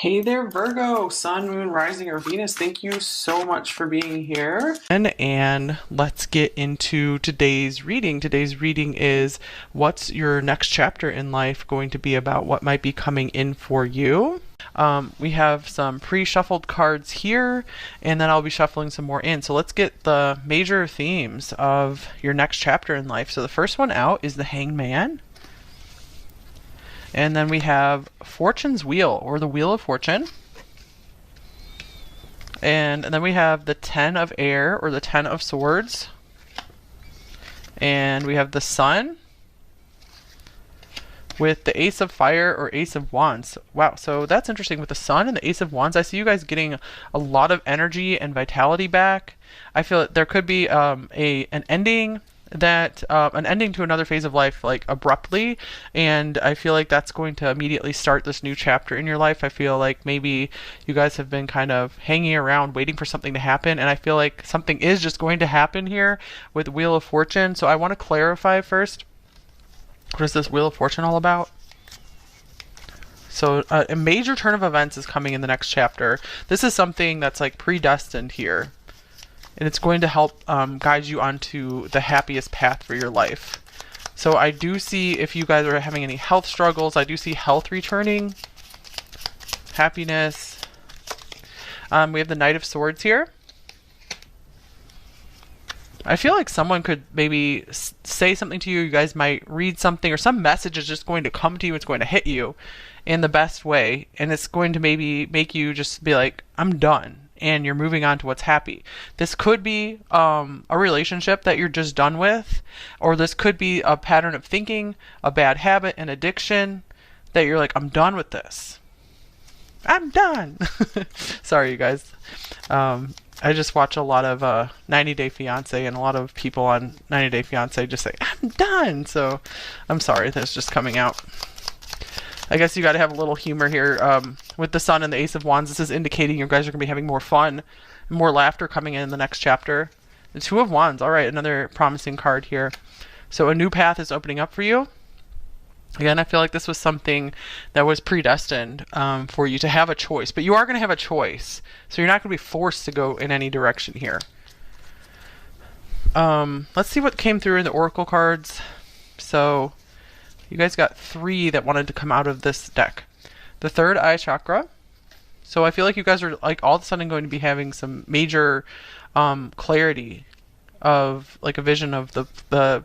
Hey there, Virgo, Sun, Moon, Rising, or Venus. Thank you so much for being here. And let's get into today's reading. Today's reading is what's your next chapter in life going to be about? What might be coming in for you? We have some pre-shuffled cards here, and then I'll be shuffling some more in. So let's get the major themes of your next chapter in life. So the first one out is the Hanged Man. And then we have Fortune's Wheel, or the Wheel of Fortune. And then we have the Ten of Air, or the Ten of Swords. And we have the Sun with the Ace of Fire or Ace of Wands. Wow, so that's interesting with the Sun and the Ace of Wands. I see you guys getting a lot of energy and vitality back. I feel that there could be an ending to another phase of life, like abruptly, and I feel like that's going to immediately start this new chapter in your life. I feel like maybe you guys have been kind of hanging around waiting for something to happen, and I feel like something is just going to happen here with Wheel of Fortune. So I want to clarify first, what is this Wheel of Fortune all about? So a major turn of events is coming in the next chapter. This is something that's like predestined here, and it's going to help guide you onto the happiest path for your life. So I do see, if you guys are having any health struggles, I do see health returning, happiness. We have the Knight of Swords here. I feel like someone could maybe say something to you. You guys might read something, or some message is just going to come to you. It's going to hit you in the best way, and it's going to maybe make you just be like, I'm done. And you're moving on to what's happy. This could be a relationship that you're just done with, or this could be a pattern of thinking, a bad habit, an addiction, that you're like, I'm done with this. I'm done. Sorry, you guys. I just watch a lot of 90 Day Fiance, and a lot of people on 90 Day Fiance just say, I'm done. So I'm sorry, that's just coming out. I guess you got to have a little humor here. With the Sun and the Ace of Wands, this is indicating you guys are going to be having more fun, more laughter coming in the next chapter. The Two of Wands, all right, another promising card here. So a new path is opening up for you. Again, I feel like this was something that was predestined for you to have a choice, but you are going to have a choice. So you're not going to be forced to go in any direction here. Let's see what came through in the Oracle cards. So you guys got 3 that wanted to come out of this deck. The third eye chakra. So I feel like you guys are like all of a sudden going to be having some major clarity of like a vision of the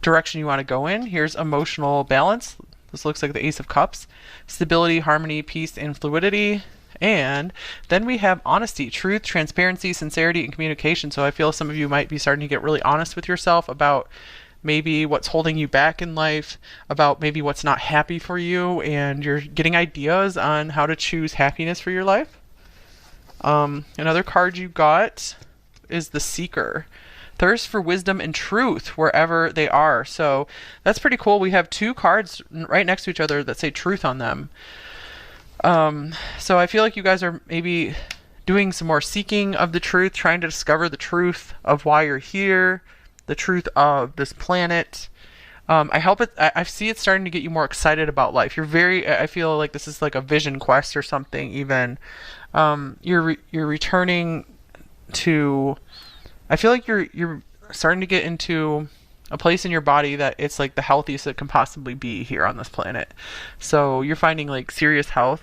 direction you want to go in. Here's emotional balance. This looks like the Ace of Cups. Stability, harmony, peace, and fluidity. And then we have honesty, truth, transparency, sincerity, and communication. So I feel some of you might be starting to get really honest with yourself about maybe what's holding you back in life, about maybe what's not happy for you, and you're getting ideas on how to choose happiness for your life. Another card you got is the Seeker. Thirst for wisdom and truth wherever they are. So that's pretty cool. We have 2 cards right next to each other that say truth on them. So I feel like you guys are maybe doing some more seeking of the truth, trying to discover the truth of why you're here, the truth of this planet. I see it starting to get you more excited about life. I feel like this is like a vision quest or something even. You're returning to, I feel like you're starting to get into a place in your body that it's like the healthiest it can possibly be here on this planet. So you're finding like serious health.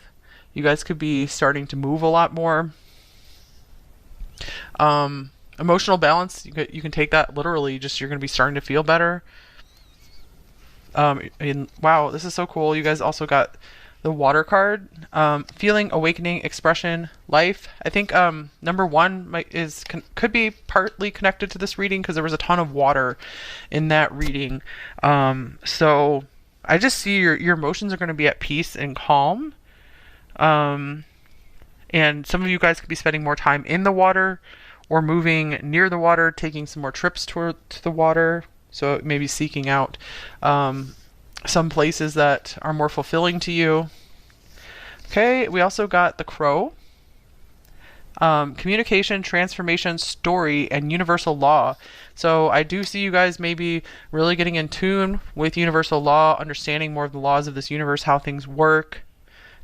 You guys could be starting to move a lot more. Emotional balance, you can take that literally, just you're going to be starting to feel better. And wow, this is so cool. You guys also got the Water card. Feeling, awakening, expression, life. I think number 1 could be partly connected to this reading because there was a ton of water in that reading. So I just see your emotions are going to be at peace and calm. And some of you guys could be spending more time in the water, or moving near the water, taking some more trips to the water. So maybe seeking out some places that are more fulfilling to you. Okay, we also got the Crow. Communication, transformation, story, and universal law. So I do see you guys maybe really getting in tune with universal law, understanding more of the laws of this universe, how things work,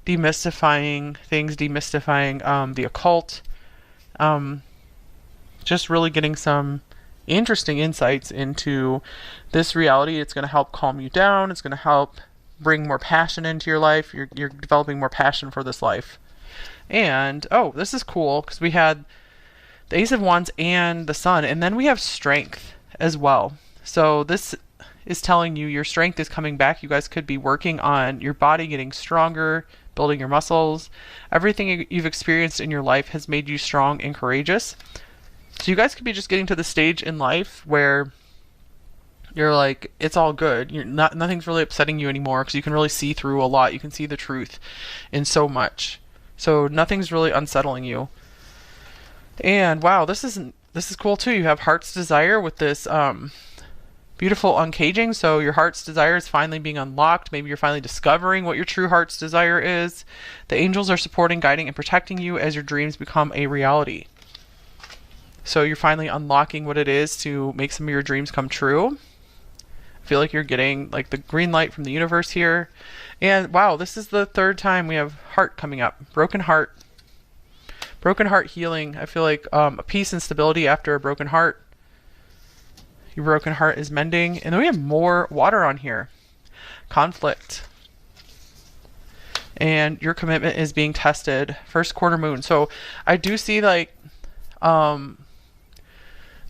demystifying things, demystifying the occult, just really getting some interesting insights into this reality. It's going to help calm you down. It's going to help bring more passion into your life. You're developing more passion for this life. And, oh, this is cool because we had the Ace of Wands and the Sun, and then we have strength as well. So this is telling you your strength is coming back. You guys could be working on your body getting stronger, building your muscles. Everything you've experienced in your life has made you strong and courageous. So you guys could be just getting to the stage in life where you're like, it's all good. Nothing's really upsetting you anymore because you can really see through a lot. You can see the truth in so much. So nothing's really unsettling you. And wow, this is cool too. You have Heart's Desire with this beautiful uncaging. So your heart's desire is finally being unlocked. Maybe you're finally discovering what your true heart's desire is. The angels are supporting, guiding, and protecting you as your dreams become a reality. So you're finally unlocking what it is to make some of your dreams come true. I feel like you're getting like the green light from the universe here. And wow, this is the third time we have heart coming up. Broken heart healing. I feel like a peace and stability after a broken heart. Your broken heart is mending. And then we have more water on here. Conflict. And your commitment is being tested. First quarter moon. So I do see like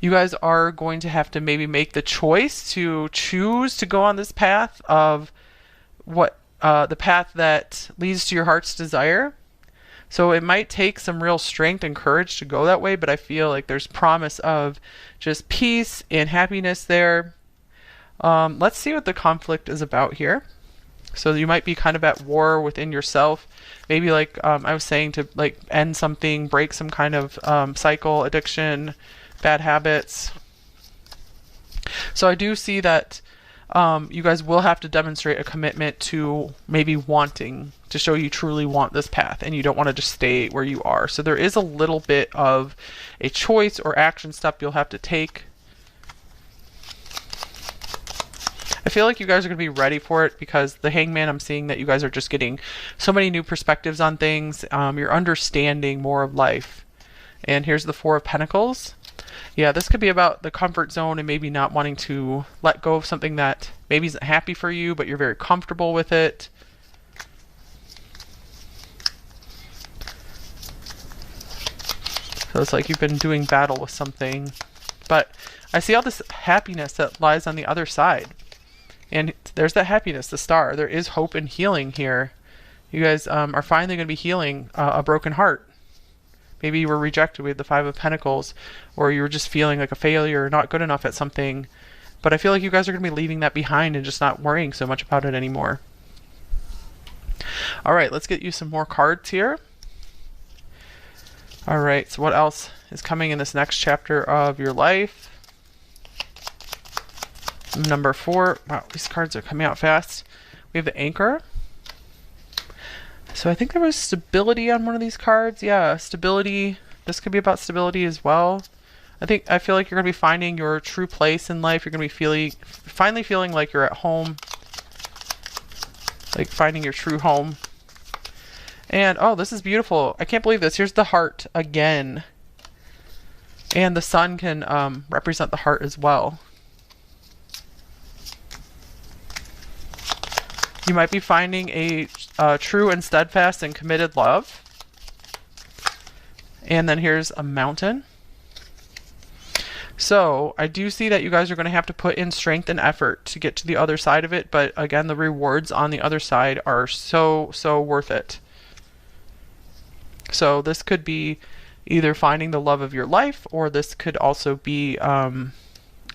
you guys are going to have to maybe make the choice to choose to go on this path of what the path that leads to your heart's desire. So it might take some real strength and courage to go that way, but I feel like there's promise of just peace and happiness there. Let's see what the conflict is about here. So you might be kind of at war within yourself. Maybe like I was saying, to like end something, break some kind of cycle, addiction, bad habits. So I do see that you guys will have to demonstrate a commitment to maybe wanting to show you truly want this path and you don't want to just stay where you are. So there is a little bit of a choice or action step you'll have to take. I feel like you guys are going to be ready for it because the Hangman, I'm seeing that you guys are just getting so many new perspectives on things. You're understanding more of life. And here's the Four of Pentacles. Yeah, this could be about the comfort zone and maybe not wanting to let go of something that maybe isn't happy for you, but you're very comfortable with it. So it's like you've been doing battle with something. But I see all this happiness that lies on the other side. And there's that happiness, the star. There is hope and healing here. You guys are finally going to be healing a broken heart. Maybe you were rejected with the Five of Pentacles, or you were just feeling like a failure, not good enough at something. But I feel like you guys are going to be leaving that behind and just not worrying so much about it anymore. All right, let's get you some more cards here. All right, so what else is coming in this next chapter of your life? Number 4. Wow, these cards are coming out fast. We have the Anchor. So I think there was stability on one of these cards. Yeah, stability. This could be about stability as well. I feel like you're going to be finding your true place in life. You're going to be finally feeling like you're at home. Like finding your true home. And oh, this is beautiful. I can't believe this. Here's the heart again. And the sun can represent the heart as well. You might be finding a true and steadfast and committed love. And then here's a mountain. So I do see that you guys are going to have to put in strength and effort to get to the other side of it. But again, the rewards on the other side are so, so worth it. So this could be either finding the love of your life, or this could also be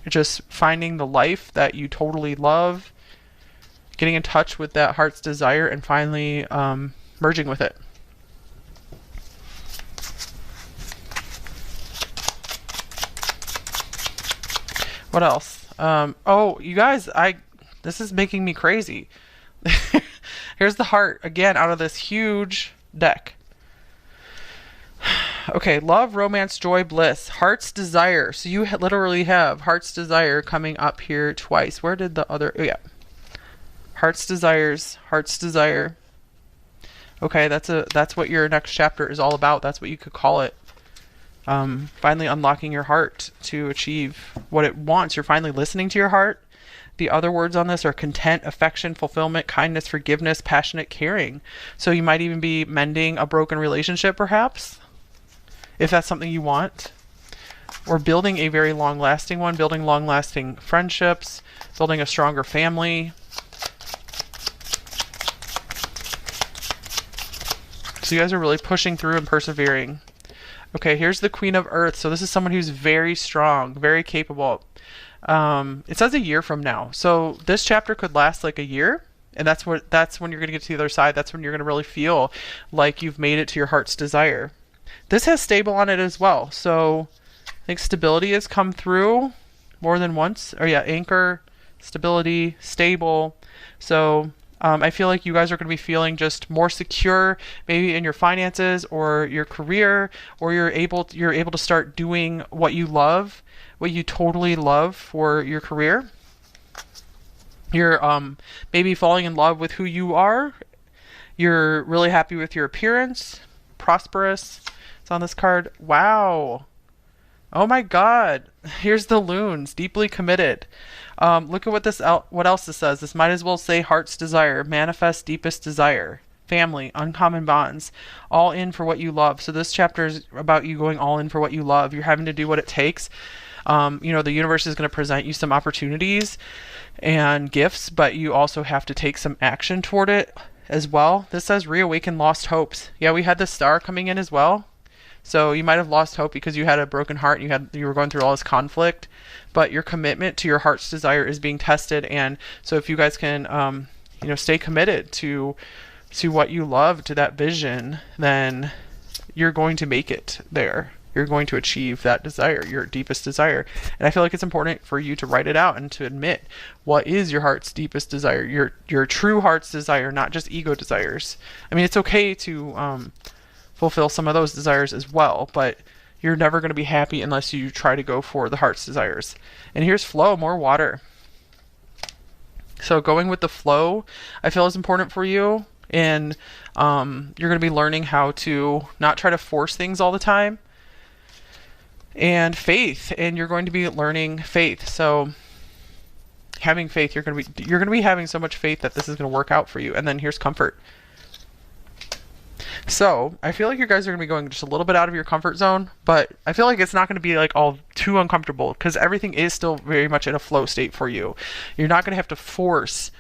just finding the life that you totally love, getting in touch with that heart's desire, and finally merging with it. What else? Oh, you guys, this is making me crazy. Here's the heart again out of this huge deck. Okay, love, romance, joy, bliss, heart's desire. So you literally have heart's desire coming up here twice. Where did the other? Oh yeah. Heart's desires, heart's desire. Okay, that's what your next chapter is all about. That's what you could call it. Finally unlocking your heart to achieve what it wants. You're finally listening to your heart. The other words on this are content, affection, fulfillment, kindness, forgiveness, passionate, caring. So you might even be mending a broken relationship, perhaps, if that's something you want. Or building a very long-lasting one, building long-lasting friendships, building a stronger family. So you guys are really pushing through and persevering. Okay, here's the Queen of Earth. So this is someone who's very strong, very capable. It says a year from now. So this chapter could last like a year. And that's when you're going to get to the other side. That's when you're going to really feel like you've made it to your heart's desire. This has stable on it as well. So I think stability has come through more than once. Or yeah, anchor, stability, stable. So I feel like you guys are going to be feeling just more secure, maybe in your finances or your career, or you're able to start doing what you love, what you totally love for your career. You're maybe falling in love with who you are. You're really happy with your appearance, prosperous. It's on this card. Wow. Oh my God. Here's the loons, deeply committed. Look at what else this says. This might as well say heart's desire, manifest deepest desire, family, uncommon bonds, all in for what you love. So this chapter is about you going all in for what you love. You're having to do what it takes. The universe is going to present you some opportunities and gifts, but you also have to take some action toward it as well. This says reawaken lost hopes. Yeah, we had the star coming in as well. So you might have lost hope because you had a broken heart and you were going through all this conflict, but your commitment to your heart's desire is being tested. And so if you guys can, stay committed to what you love, to that vision, then you're going to make it there. You're going to achieve that desire, your deepest desire. And I feel like it's important for you to write it out and to admit what is your heart's deepest desire, your true heart's desire, not just ego desires. I mean, it's okay to fulfill some of those desires as well, but you're never going to be happy unless you try to go for the heart's desires. And here's flow, more water. So going with the flow, I feel is important for you. And you're going to be learning how to not try to force things all the time. And faith, and you're going to be learning faith. So having faith, you're going to be having so much faith that this is going to work out for you. And then here's comfort. So I feel like you guys are going to be going just a little bit out of your comfort zone, but I feel like it's not going to be like all too uncomfortable because everything is still very much in a flow state for you. You're not going to have to force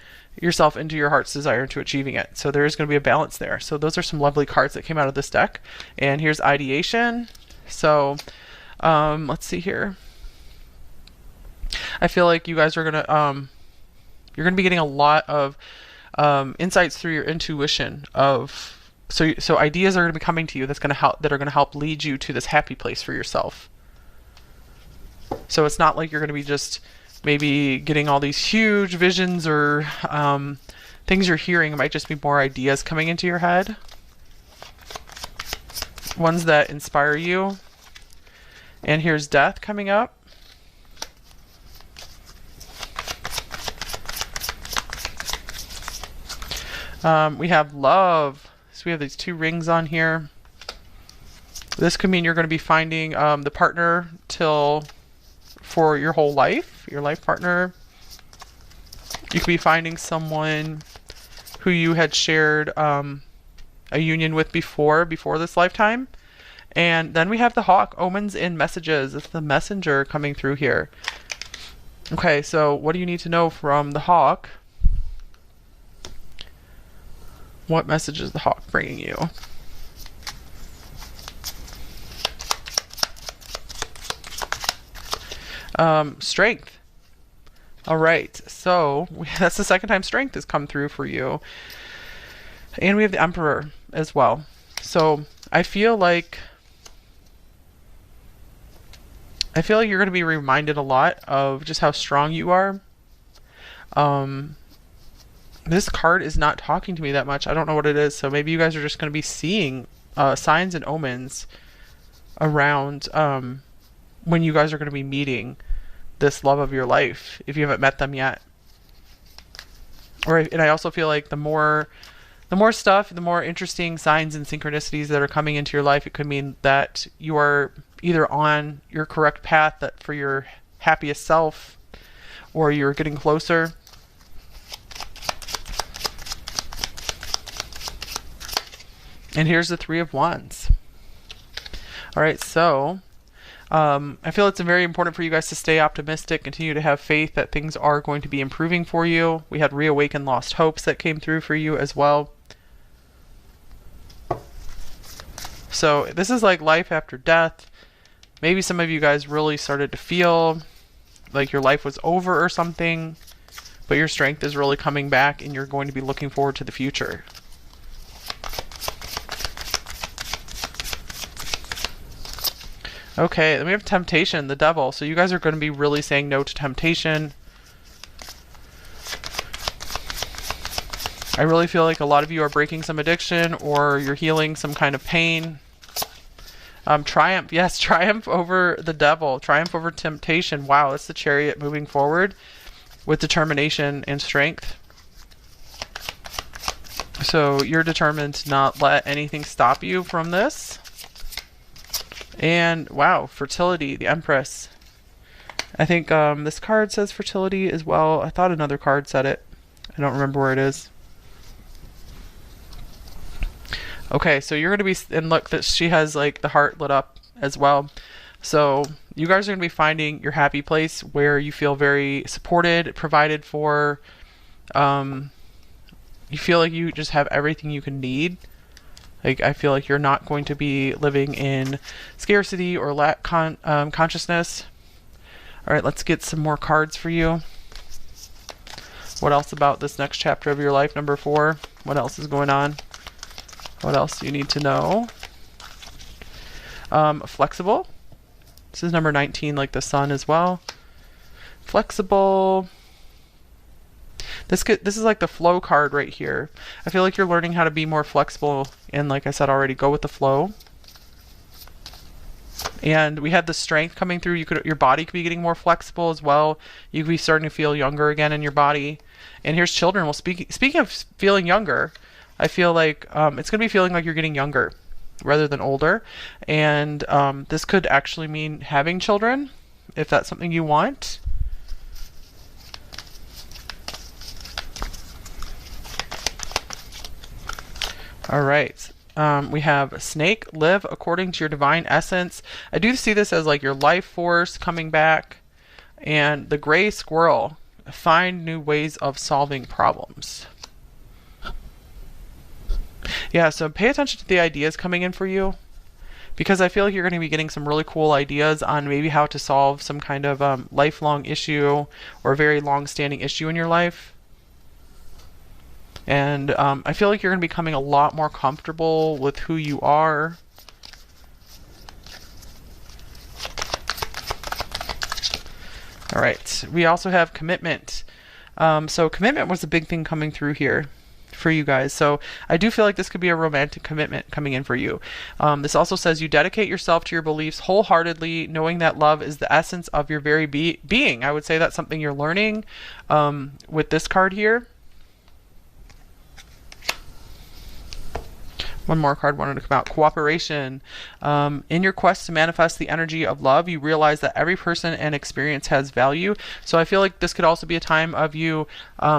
yourself into your heart's desire, into achieving it. So there is going to be a balance there. So those are some lovely cards that came out of this deck. And here's ideation. So let's see here. I feel like you guys are going to you're going to be getting a lot of insights through your intuition of so ideas are going to be coming to you that are going to help lead you to this happy place for yourself. So it's not like you're going to be just maybe getting all these huge visions or things you're hearing. It might just be more ideas coming into your head, ones that inspire you. And here's death coming up. We have love. So we have these two rings on here. This could mean you're going to be finding the partner for your whole life, your life partner. You could be finding someone who you had shared a union with before this lifetime. And then we have the hawk, omens and messages. It's the messenger coming through here. Okay, so what do you need to know from the hawk? What message is the hawk bringing you? Strength. All right, so that's the second time strength has come through for you. And we have the emperor as well. So I feel like you're going to be reminded a lot of just how strong you are. This card is not talking to me that much. I don't know what it is. So maybe you guys are just going to be seeing signs and omens around when you guys are going to be meeting this love of your life if you haven't met them yet. And I also feel like the more The more stuff, the more interesting signs and synchronicities that are coming into your life. It could mean that you are either on your correct path that for your happiest self, or you're getting closer. And here's the Three of Wands. All right, so I feel it's very important for you guys to stay optimistic, continue to have faith that things are going to be improving for you. We had reawaken lost hopes that came through for you as well. So this is like life after death. Maybe some of you guys really started to feel like your life was over or something, but your strength is really coming back and you're going to be looking forward to the future. Okay, then we have temptation, the devil. So you guys are going to be really saying no to temptation. I really feel like a lot of you are breaking some addiction or you're healing some kind of pain. Triumph, yes, triumph over the devil, triumph over temptation. Wow, it's the Chariot moving forward with determination and strength. So you're determined to not let anything stop you from this. And wow, fertility, the Empress. I think this card says fertility as well. I thought another card said it. I don't remember where it is. Okay, so you're going to be, and look, that she has like the heart lit up as well. So you guys are going to be finding your happy place where you feel very supported, provided for. You feel like you just have everything you can need. Like, I feel like you're not going to be living in scarcity or lack consciousness. All right, let's get some more cards for you. What else about this next chapter of your life, number 4? What else is going on? What else do you need to know? Flexible. This is number 19, like the sun as well. Flexible. This is like the flow card right here. I feel like you're learning how to be more flexible and, like I said already, go with the flow. And we had the strength coming through. Your body could be getting more flexible as well. You could be starting to feel younger again in your body. And here's children. Well, speaking of feeling younger, I feel like it's going to be feeling like you're getting younger rather than older. And this could actually mean having children, if that's something you want. All right. We have snake, live according to your divine essence. I do see this as like your life force coming back. And the gray squirrel, find new ways of solving problems. Yeah, so pay attention to the ideas coming in for you, because I feel like you're going to be getting some really cool ideas on maybe how to solve some kind of lifelong issue or very long-standing issue in your life. And I feel like you're going to be becoming a lot more comfortable with who you are. All right, we also have commitment. So commitment was a big thing coming through here for you guys. So I do feel like this could be a romantic commitment coming in for you. This also says you dedicate yourself to your beliefs wholeheartedly, knowing that love is the essence of your very being. I would say that's something you're learning with this card here. One more card wanted to come out. Cooperation. In your quest to manifest the energy of love, you realize that every person and experience has value. So I feel like this could also be a time of you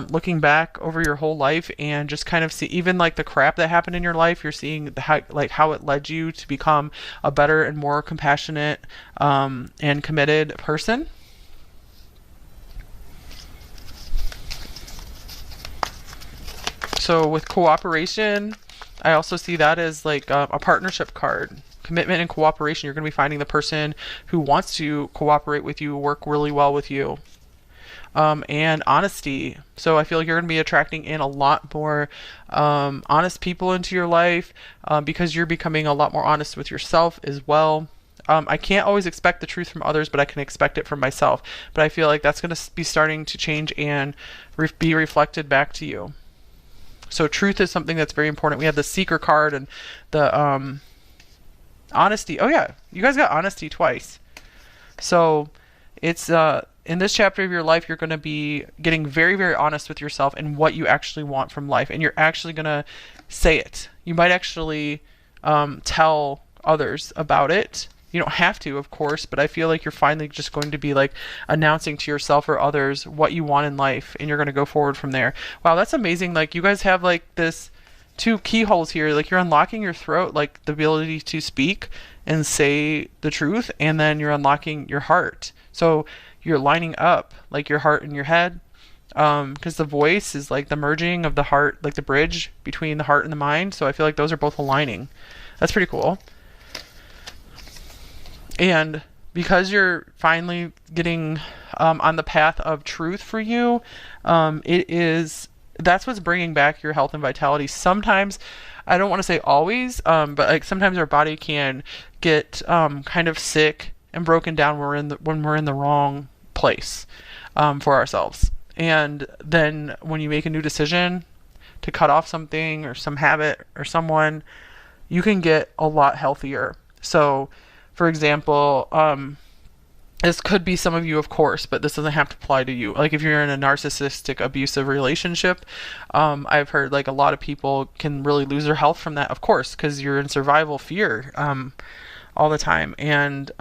looking back over your whole life and just kind of see even like the crap that happened in your life. You're seeing how it led you to become a better and more compassionate and committed person. So with cooperation, I also see that as like a partnership card. Commitment and cooperation. You're going to be finding the person who wants to cooperate with you, work really well with you. And honesty. So I feel like you're going to be attracting in a lot more honest people into your life because you're becoming a lot more honest with yourself as well. I can't always expect the truth from others, but I can expect it from myself. But I feel like that's going to be starting to change and be reflected back to you. So truth is something that's very important. We have the seeker card and the honesty. Oh yeah, you guys got honesty twice. So it's in this chapter of your life, you're going to be getting very, very honest with yourself and what you actually want from life. And you're actually going to say it. You might actually tell others about it. You don't have to, of course, but I feel like you're finally just going to be like announcing to yourself or others what you want in life, and you're going to go forward from there. Wow, that's amazing. Like, you guys have like this 2 keyholes here. Like, you're unlocking your throat, like the ability to speak and say the truth, and then you're unlocking your heart. So you're lining up like your heart and your head, because the voice is like the merging of the heart, like the bridge between the heart and the mind. So I feel like those are both aligning. That's pretty cool. And because you're finally getting on the path of truth for you, that's what's bringing back your health and vitality. Sometimes, I don't want to say always, but like sometimes our body can get kind of sick and broken down when we're in the wrong place for ourselves. And then when you make a new decision to cut off something or some habit or someone, you can get a lot healthier. So, for example, this could be some of you, of course, but this doesn't have to apply to you. Like if you're in a narcissistic, abusive relationship, I've heard like a lot of people can really lose their health from that, of course, because you're in survival fear all the time, and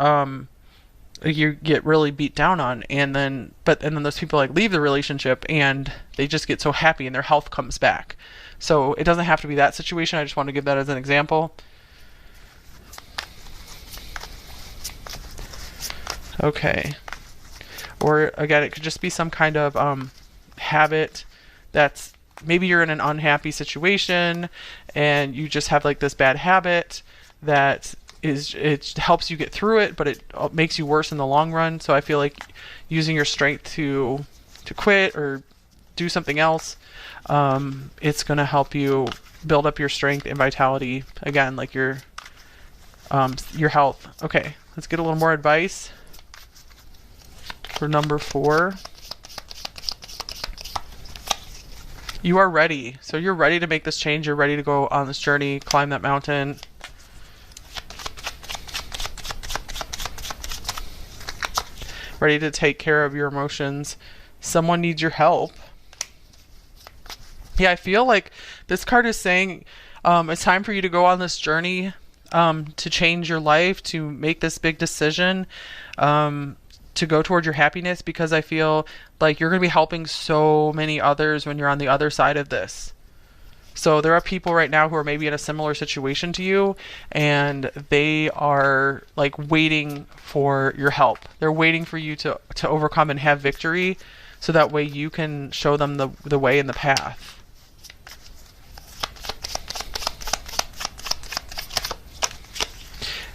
you get really beat down on, and then those people like leave the relationship and they just get so happy and their health comes back. So it doesn't have to be that situation. I just want to give that as an example. Okay. Or again, it could just be some kind of habit that's, maybe you're in an unhappy situation and you just have like this bad habit that it helps you get through it, but it makes you worse in the long run. So I feel like using your strength to quit or do something else, it's going to help you build up your strength and vitality again, like your health. Okay, let's get a little more advice for number 4. You are ready. So you're ready to make this change. You're ready to go on this journey, climb that mountain. Ready to take care of your emotions. Someone needs your help. Yeah, I feel like this card is saying it's time for you to go on this journey to change your life, to make this big decision, to go toward your happiness, because I feel like you're going to be helping so many others when you're on the other side of this. So there are people right now who are maybe in a similar situation to you, and they are like waiting for your help. They're waiting for you to overcome and have victory, so that way you can show them the way and the path.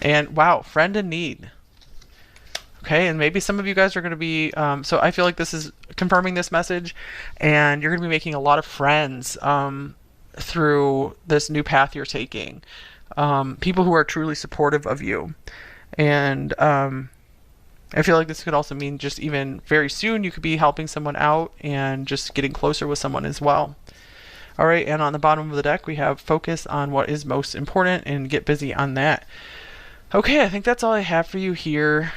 And wow, friend in need. Okay, and maybe some of you guys are going to be, so I feel like this is confirming this message, and you're going to be making a lot of friends through this new path you're taking. People who are truly supportive of you. And I feel like this could also mean just even very soon you could be helping someone out and just getting closer with someone as well. All right, and on the bottom of the deck, we have focus on what is most important and get busy on that. Okay, I think that's all I have for you here.